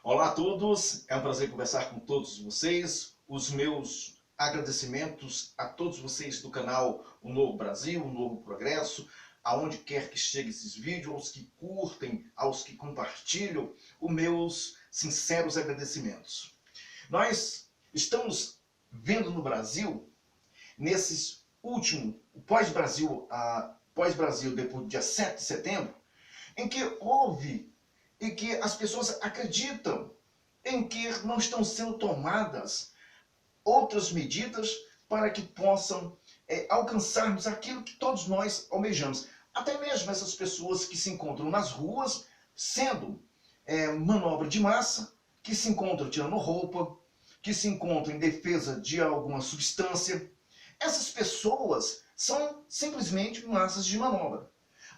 Olá a todos, é um prazer conversar com todos vocês. Os meus agradecimentos a todos vocês do canal O Novo Brasil, O Novo Progresso, aonde quer que chegue esses vídeos, aos que curtem, aos que compartilham, os meus sinceros agradecimentos. Nós estamos vendo no Brasil, nesses últimos, pós-Brasil depois do dia 7 de setembro, em que houve e que as pessoas acreditam em que não estão sendo tomadas outras medidas para que possam alcançarmos aquilo que todos nós almejamos. Até mesmo essas pessoas que se encontram nas ruas, sendo manobra de massa, que se encontram tirando roupa, que se encontram em defesa de alguma substância. Essas pessoas são simplesmente massas de manobra.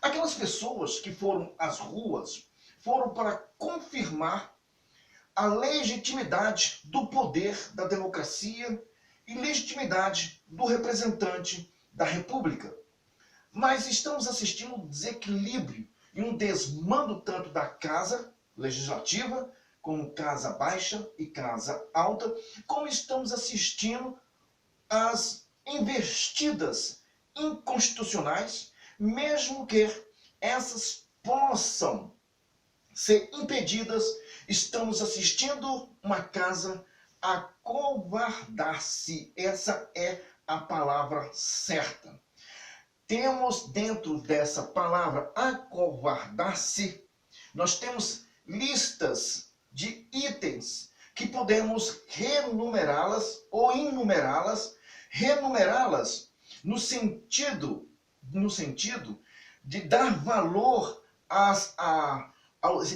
Aquelas pessoas que foram às ruas foram para confirmar a legitimidade do poder da democracia e legitimidade do representante da República. Mas estamos assistindo um desequilíbrio e um desmando tanto da Casa Legislativa, como Casa Baixa e Casa Alta, como estamos assistindo às investidas inconstitucionais, mesmo que essas possam ser impedidas, estamos assistindo uma casa acovardar-se. Essa é a palavra certa. Temos dentro dessa palavra acovardar-se, nós temos listas de itens que podemos renumerá-las ou enumerá-las, renumerá-las no sentido de dar valor a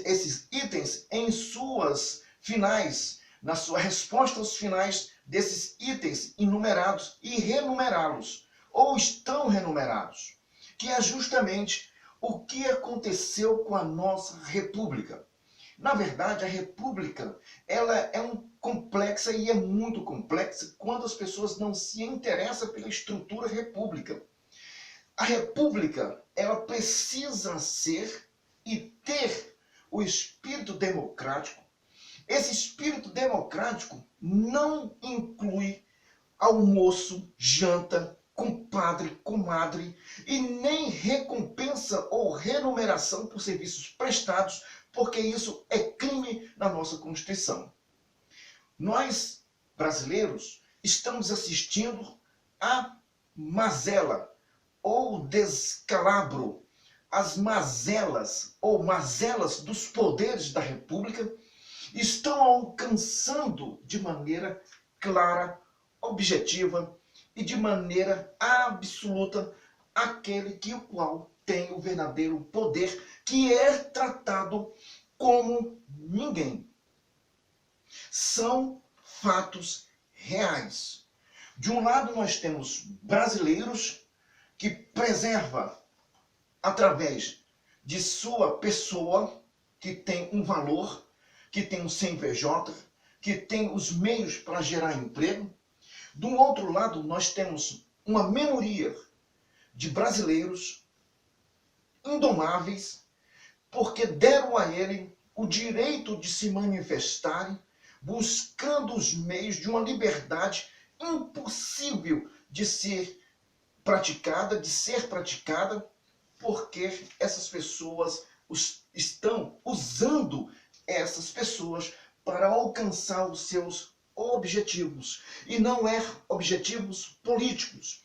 esses itens em suas finais, na sua resposta aos finais desses itens enumerados e renumerá-los, ou estão renumerados, que é justamente o que aconteceu com a nossa República. Na verdade, a República ela é complexa e é muito complexa quando as pessoas não se interessam pela estrutura república. A República ela precisa ser e ter o espírito democrático. Esse espírito democrático não inclui almoço, janta, compadre, comadre e nem recompensa ou remuneração por serviços prestados, porque isso é crime na nossa Constituição. Nós, brasileiros, estamos assistindo a mazela ou descalabro, as mazelas ou mazelas dos poderes da República estão alcançando de maneira clara, objetiva e de maneira absoluta aquele que o qual tem o verdadeiro poder, que é tratado como ninguém. São fatos reais. De um lado nós temos brasileiros que preservam através de sua pessoa, que tem um valor, que tem um CNPJ, que tem os meios para gerar emprego. Do outro lado, nós temos uma minoria de brasileiros indomáveis, porque deram a ele o direito de se manifestarem, buscando os meios de uma liberdade impossível de ser praticada, porque essas pessoas estão usando essas pessoas para alcançar os seus objetivos. E não é objetivos políticos.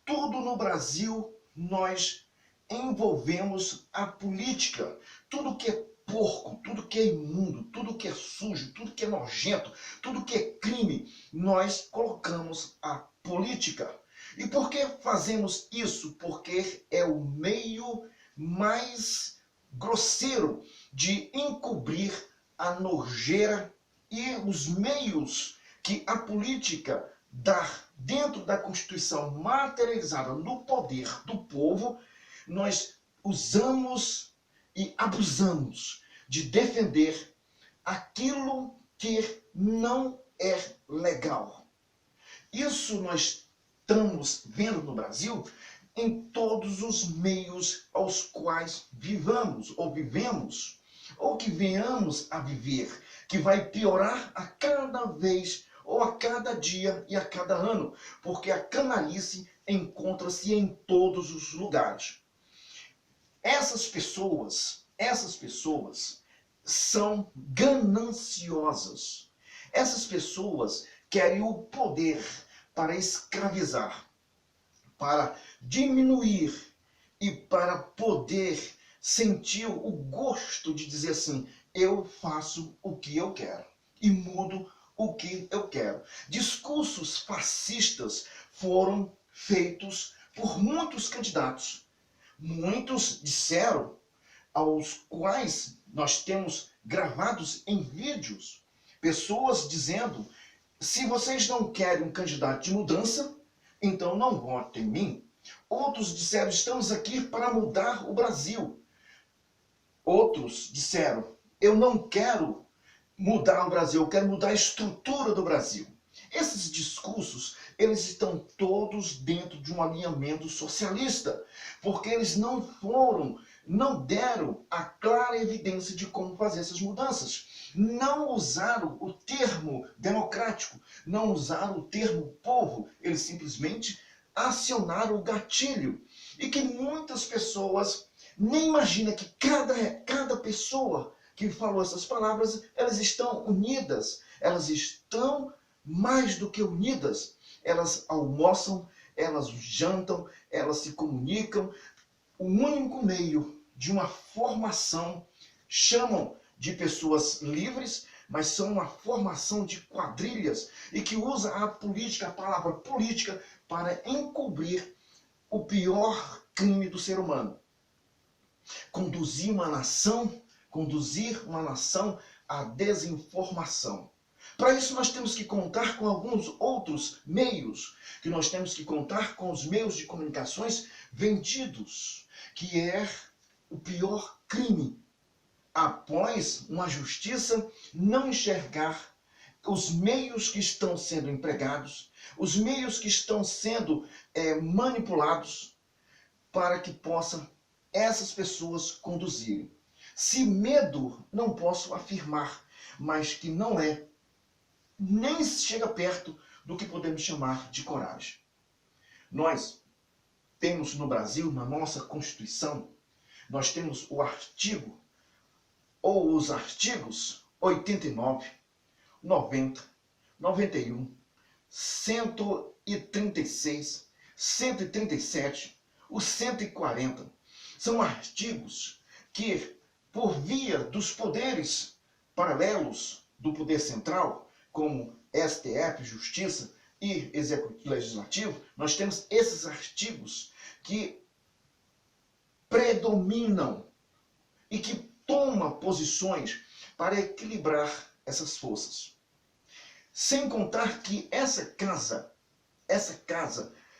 Tudo no Brasil nós envolvemos a política. Tudo que é porco, tudo que é imundo, tudo que é sujo, tudo que é nojento, tudo que é crime, nós colocamos a política. E por que fazemos isso? Porque é o meio mais grosseiro de encobrir a nojeira e os meios que a política dá dentro da Constituição materializada no poder do povo, nós usamos e abusamos de defender aquilo que não é legal. Isso nós estamos vendo no Brasil em todos os meios aos quais vivemos. ou que venhamos a viver, que vai piorar a cada vez, ou a cada dia e a cada ano, porque a canalice encontra-se em todos os lugares. Essas pessoas são gananciosas. Essas pessoas querem o poder para escravizar, para diminuir e para poder sentir o gosto de dizer assim: eu faço o que eu quero e mudo o que eu quero. Discursos fascistas foram feitos por muitos candidatos. Muitos disseram, aos quais nós temos gravados em vídeos, pessoas dizendo: se vocês não querem um candidato de mudança, então não votem em mim. Outros disseram: estamos aqui para mudar o Brasil. Outros disseram: eu não quero mudar o Brasil, eu quero mudar a estrutura do Brasil. Esses discursos, eles estão todos dentro de um alinhamento socialista, porque eles não deram a clara evidência de como fazer essas mudanças. Não usaram o termo democrático, não usaram o termo povo, eles simplesmente acionaram o gatilho. E que muitas pessoas nem imaginam que cada pessoa que falou essas palavras, elas estão unidas, elas estão mais do que unidas. Elas almoçam, elas jantam, elas se comunicam. O único meio de uma formação, chamam de pessoas livres, mas são uma formação de quadrilhas e que usa a política, a palavra política, para encobrir o pior crime do ser humano. Conduzir uma nação à desinformação. Para isso nós temos que contar com alguns outros meios, que nós temos que contar com os meios de comunicações vendidos, que é o pior crime, após uma justiça não enxergar os meios que estão sendo empregados, os meios que estão sendo manipulados, para que possam essas pessoas conduzirem. Se medo, não posso afirmar, mas que não é, nem chega perto do que podemos chamar de coragem. Nós temos no Brasil, na nossa Constituição, nós temos o artigo, ou os artigos 89, 90, 91, 136, 137, o 140. São artigos que, por via dos poderes paralelos do poder central, como STF, Justiça e Legislativo, nós temos esses artigos que predominam e que tomam posições para equilibrar essas forças. Sem contar que essa casa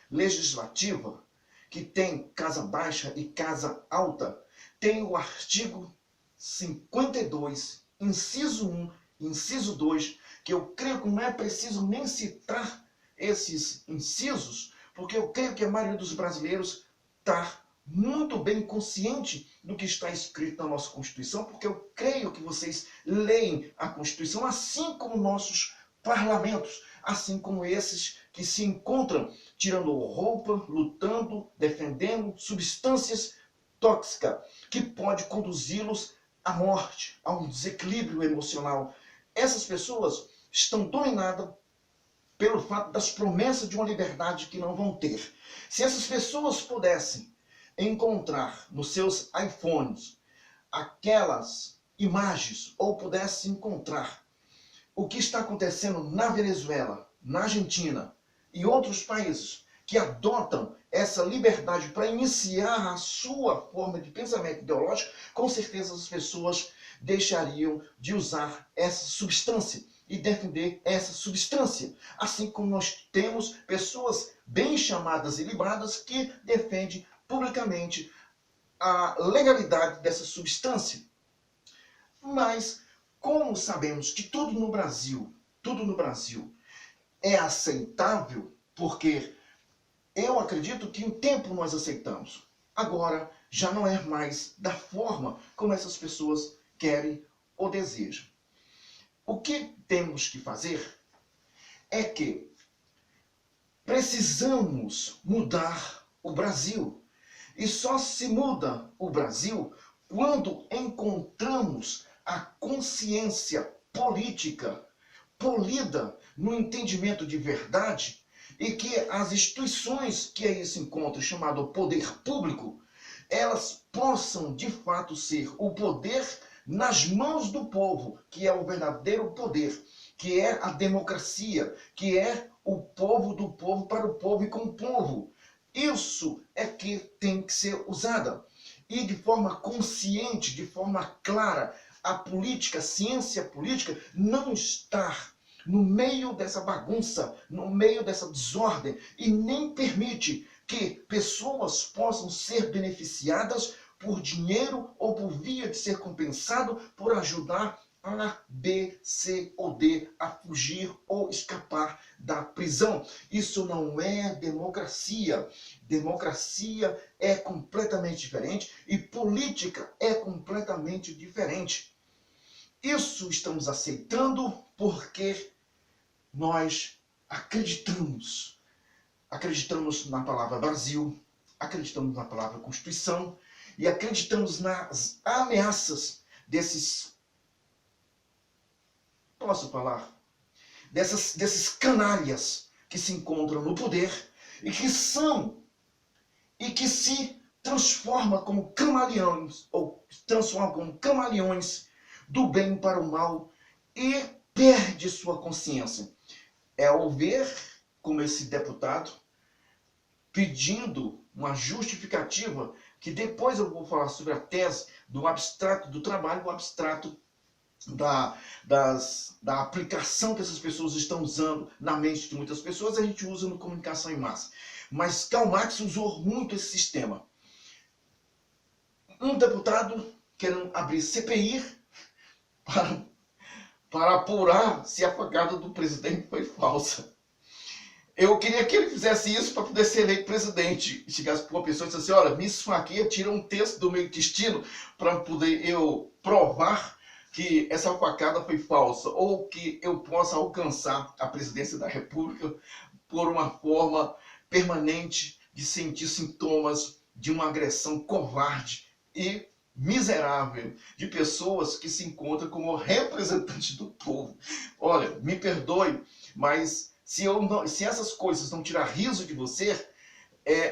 legislativa, que tem casa baixa e casa alta, tem o artigo 52, inciso 1, inciso 2, que eu creio que não é preciso nem citar esses incisos, porque eu creio que a maioria dos brasileiros está muito bem consciente do que está escrito na nossa Constituição, porque eu creio que vocês leem a Constituição, assim como nossos parlamentos, assim como esses que se encontram tirando roupa, lutando, defendendo substâncias tóxicas que pode conduzi-los à morte, a um desequilíbrio emocional. Essas pessoas estão dominadas pelo fato das promessas de uma liberdade que não vão ter. Se essas pessoas pudessem encontrar nos seus iPhones aquelas imagens, ou pudessem encontrar o que está acontecendo na Venezuela, na Argentina e outros países que adotam essa liberdade para iniciar a sua forma de pensamento ideológico, com certeza as pessoas deixariam de usar essa substância e defender essa substância. Assim como nós temos pessoas bem chamadas e libradas que defendem publicamente a legalidade dessa substância. Mas como sabemos que tudo no Brasil é aceitável, porque eu acredito que um tempo nós aceitamos. Agora já não é mais da forma como essas pessoas querem ou desejam. O que temos que fazer é que precisamos mudar o Brasil. E só se muda o Brasil quando encontramos a consciência política polida no entendimento de verdade e que as instituições que aí se encontram, chamado poder público, elas possam de fato ser o poder nas mãos do povo, que é o verdadeiro poder, que é a democracia, que é o povo do povo para o povo e com o povo. Isso é que tem que ser usada. E de forma consciente, de forma clara, a política, a ciência política, não está no meio dessa bagunça, no meio dessa desordem, e nem permite que pessoas possam ser beneficiadas por dinheiro ou por via de ser compensado por ajudar A, B, C ou D a fugir ou escapar da prisão. Isso não é democracia. Democracia é completamente diferente e política é completamente diferente. Isso estamos aceitando porque nós acreditamos. Acreditamos na palavra Brasil, acreditamos na palavra Constituição e acreditamos nas ameaças desses, posso falar, desses canalhas que se encontram no poder e que se transformam como camaleões, ou transformam como camaleões do bem para o mal e perde sua consciência. É ao ver como esse deputado pedindo uma justificativa, que depois eu vou falar sobre a tese do abstrato do trabalho, o abstrato da aplicação que essas pessoas estão usando na mente de muitas pessoas, a gente usa no comunicação em massa. Mas Karl Marx usou muito esse sistema. Um deputado querendo abrir CPI para apurar se a facada do presidente foi falsa. Eu queria que ele fizesse isso para poder ser eleito presidente. Chegasse para uma pessoa e dissesse assim, olha, me esfaqueia, tira um texto do meu intestino para poder eu provar que essa facada foi falsa, ou que eu possa alcançar a presidência da República por uma forma permanente de sentir sintomas de uma agressão covarde e miserável de pessoas que se encontram como representantes do povo. Olha, me perdoe, mas se essas coisas não tirar riso de você,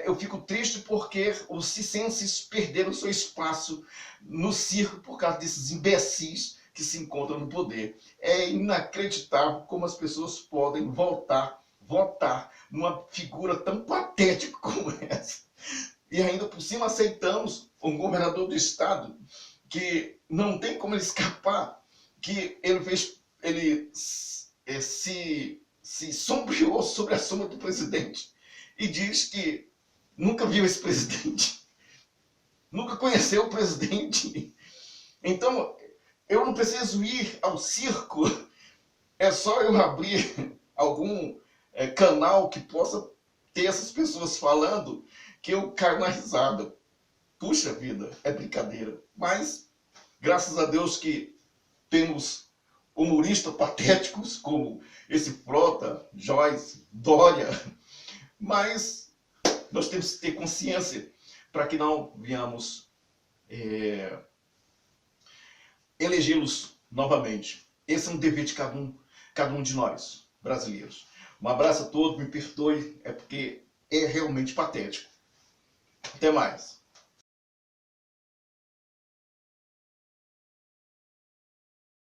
eu fico triste porque os circenses perderam seu espaço no circo por causa desses imbecis que se encontram no poder. É inacreditável como as pessoas podem votar numa figura tão patética como essa. E ainda por cima aceitamos um governador do estado que não tem como ele escapar, que ele se sombreou sobre a sombra do presidente e diz que nunca viu esse presidente, nunca conheceu o presidente. Então, eu não preciso ir ao circo, é só eu abrir algum canal que possa ter essas pessoas falando que eu caio na risada. Puxa vida, é brincadeira. Mas, graças a Deus que temos humoristas patéticos como esse Frota, Joyce, Dória, mas nós temos que ter consciência para que não venhamos elegê-los novamente. Esse é um dever de cada um de nós, brasileiros. Um abraço a todos, me perdoe, é porque é realmente patético. Até mais.